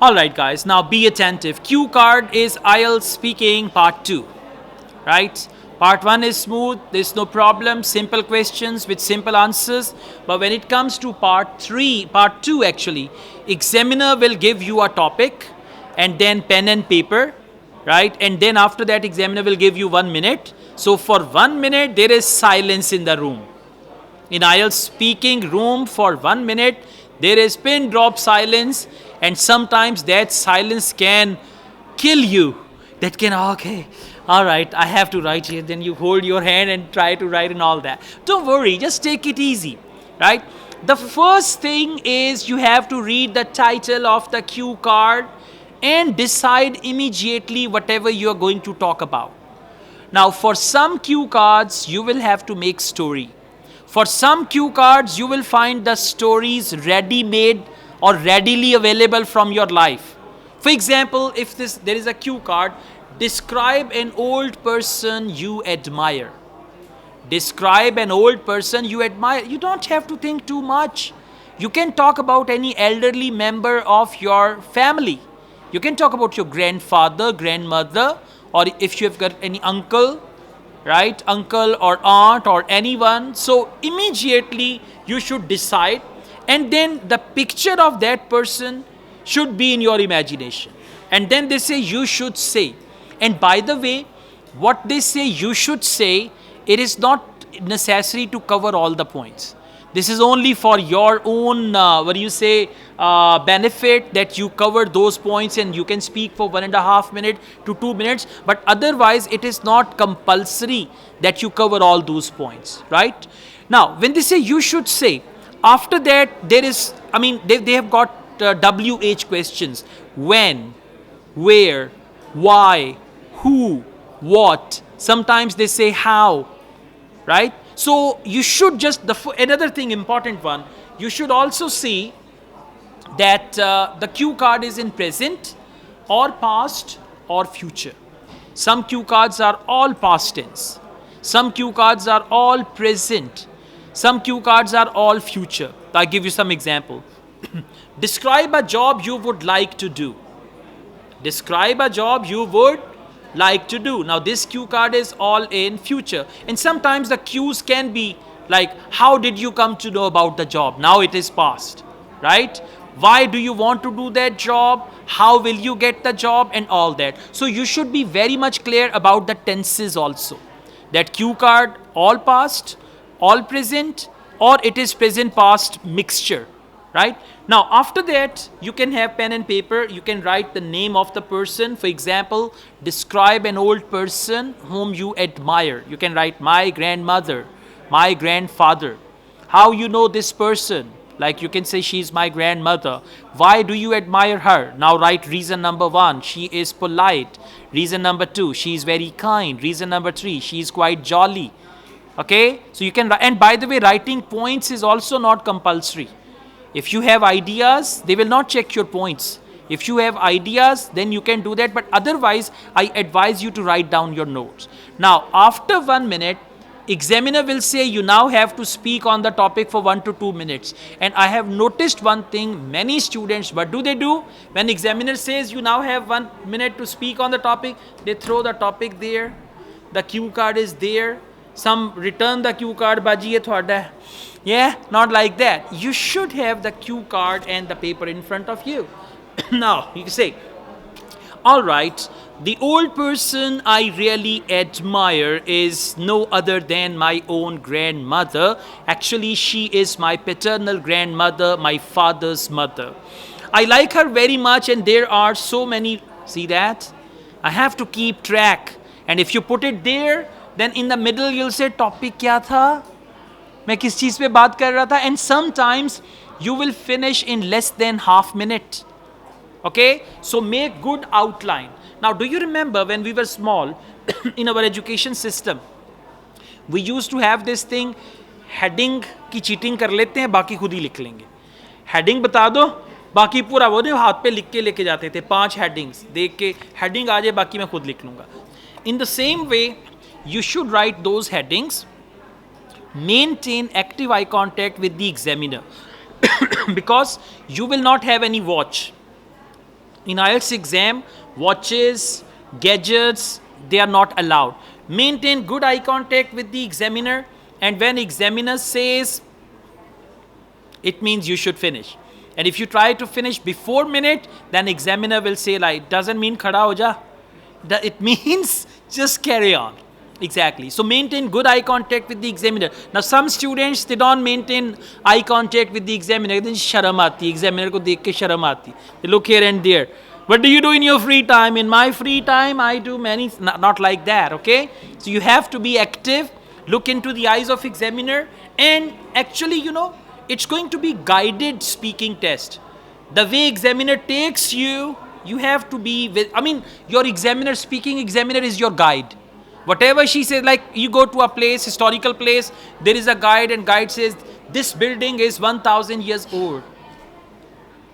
Alright guys, now be attentive. Cue card is Ielts speaking part 2, right? Part 1 is smooth, there's no problem, simple questions with simple answers. But when it comes to part 2 actually, examiner will give you a topic and then pen and paper, right? And then after that examiner will give you 1 minute. So for 1 minute there is silence in the room. In Ielts speaking room for 1 minute, there is pin drop silence, and sometimes that silence can kill you. That can, okay, all right, I have to write here. Then you hold your hand and try to write and all that. Don't worry, just take it easy, right? The first thing is you have to read the title of the cue card and decide immediately whatever you are going to talk about. Now, for some cue cards, you will have to make story. For some cue cards, you will find the stories ready-made or readily available from your life. For example, if there is a cue card, describe an old person you admire. Describe an old person you admire. You don't have to think too much. You can talk about any elderly member of your family. You can talk about your grandfather, grandmother, or if you have got any uncle, right? Uncle or aunt or anyone. So immediately you should decide, and then the picture of that person should be in your imagination. And then they say you should say. And by the way, what they say you should say, it is not necessary to cover all the points. This is only for your own, benefit, that you cover those points and you can speak for 1.5 minutes to 2 minutes. But otherwise, it is not compulsory that you cover all those points, right? Now, when they say you should say, after that, there is, they have got WH questions. When, where, why, who, what. Sometimes they say how, right? So you should just, another thing, important one, you should also see that the cue card is in present or past or future. Some cue cards are all past tense. Some cue cards are all present. Some cue cards are all future. I'll give you some example. Describe a job you would like to do. Describe a job you would like to do. Now this cue card is all in future, and sometimes the cues can be like, how did you come to know about the job? Now it is past, right? Why do you want to do that job? How will you get the job, and all that. So you should be very much clear about the tenses also. That cue card all past, all present, or it is present past mixture, right? Now after that, you can have pen and paper. You can write the name of the person. For example, describe an old person whom you admire. You can write my grandmother, my grandfather. How you know this person? Like you can say she's my grandmother. Why do you admire her? Now write reason number 1, she is polite. Reason number 2, she is very kind. Reason number 3, she is quite jolly. Okay, so you can, and by the way, writing points is also not compulsory. If you have ideas, they will not check your points. If you have ideas, then you can do that. But otherwise, I advise you to write down your notes. Now, after 1 minute, examiner will say you now have to speak on the topic for 1 to 2 minutes. And I have noticed one thing, many students, what do they do? When examiner says you now have 1 minute to speak on the topic, they throw the topic there. The cue card is there. Some return the cue card, baji ye thoda. Yeah, not like that. You should have the cue card and the paper in front of you. Now, you can say, all right, the old person I really admire is no other than my own grandmother. Actually, she is my paternal grandmother, my father's mother. I like her very much, and there are so many, see that? I have to keep track. And if you put it there, then in the middle you'll say topic kya tha? मैं किस चीज़ पे बात कर रहा था? And sometimes you will finish in less than half minute. Okay, so make good outline. Now, do you remember when we were small in our education system, we used to have this thing, heading की cheating कर लेते हैं, बाकी खुद ही लिख लेंगे. Heading बता दो, बाकी पूरा वो नहीं हाथ पे लिख के लेके जाते थे. 5 headings देख के heading आ जाए, बाकी मैं खुद लिख लूँगा. In the same way, you should write those headings. Maintain active eye contact with the examiner because you will not have any watch. In IELTS exam, watches, gadgets, they are not allowed. Maintain good eye contact with the examiner, and when examiner says, it means you should finish. And if you try to finish before minute, then examiner will say like, doesn't mean khada ho ja. It means just carry on. Exactly. So maintain good eye contact with the examiner. Now some students, they don't maintain eye contact with the examiner. Then sharam aati, examiner ko dekh ke sharam aati. They look here and there. What do you do in your free time? In my free time, I do many, not like that, okay? So you have to be active, look into the eyes of examiner, and actually, you know, it's going to be guided speaking test. The way examiner takes you, you have to be with, I mean, your examiner, speaking examiner is your guide. Whatever she says, like you go to a place, historical place, there is a guide and guide says, this building is 1000 years old.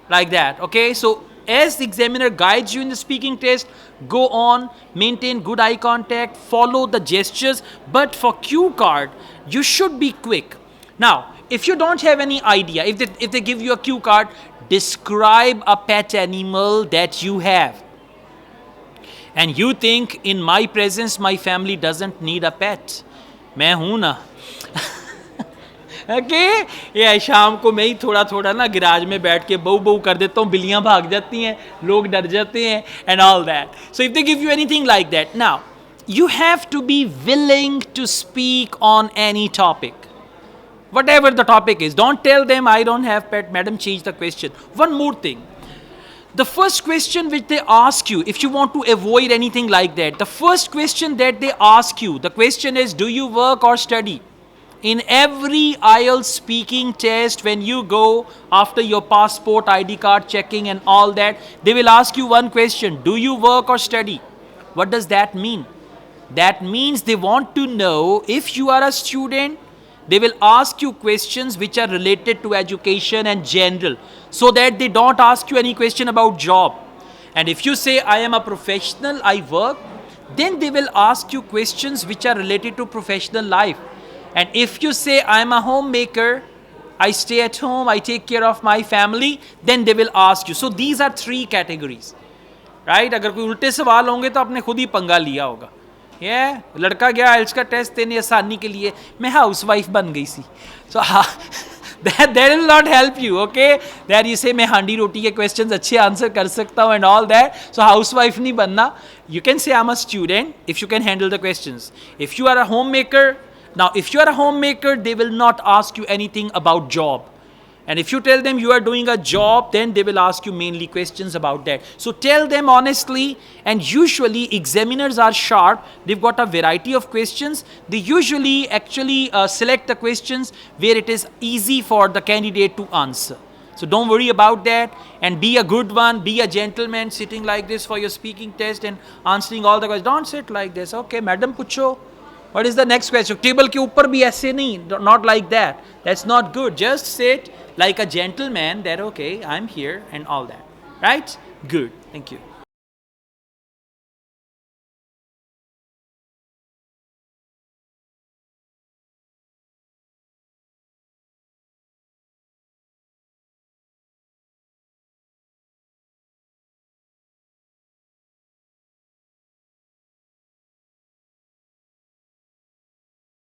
Like that, okay? So as the examiner guides you in the speaking test, go on, maintain good eye contact, follow the gestures, but for cue card, you should be quick. Now, if you don't have any idea, if they give you a cue card, describe a pet animal that you have. And you think, in my presence, my family doesn't need a pet. मैं हूं ना. Okay? ये शाम को मैं ही थोड़ा थोड़ा ना गिराज में बैठ के बहू बहू कर देता हूँ, बिल्लियाँ भाग जाती हैं, लोग डर जाते हैं, and all that. So if they give you anything like that, now you have to be willing to speak on any topic. Whatever the topic is, don't tell them I don't have pet, madam, change the question. One more thing. The first question which they ask you, if you want to avoid anything like that, the first question that they ask you, the question is, do you work or study? In every IELTS speaking test, when you go after your passport, ID card checking and all that, they will ask you one question, do you work or study? What does that mean? That means they want to know if you are a student. They will ask you questions which are related to education and general, so that they don't ask you any question about job. And if you say, I am a professional, I work, then they will ask you questions which are related to professional life. And if you say, I am a homemaker, I stay at home, I take care of my family, then they will ask you. So these are three categories. Right? अगर कोई उल्टे सवाल होंगे तो आपने खुद ही पंगा लिया होगा. लड़का गया आइल्स का टेस्ट देने आसानी के लिए, मैं हाउस वाइफ बन गई सी. सो that will not help you, okay? There you say मैं हांडी रोटी के questions अच्छे आंसर कर सकता हूँ and all that. So house wife नहीं बनना. You can say I'm a student if you can handle the questions. If you are a homemaker, now if you are a homemaker, they will not ask you anything about job. And if you tell them you are doing a job, then they will ask you mainly questions about that. So tell them honestly, and usually examiners are sharp. They've got a variety of questions. They usually actually select the questions where it is easy for the candidate to answer. So don't worry about that, and be a good one, be a gentleman sitting like this for your speaking test and answering all the questions. Don't sit like this. Okay, madam pucho. What is the next question? Table ke upar bhi aise nahi, not like that. That's not good. Just sit like a gentleman that, okay, I'm here and all that. Right? Good. Thank you.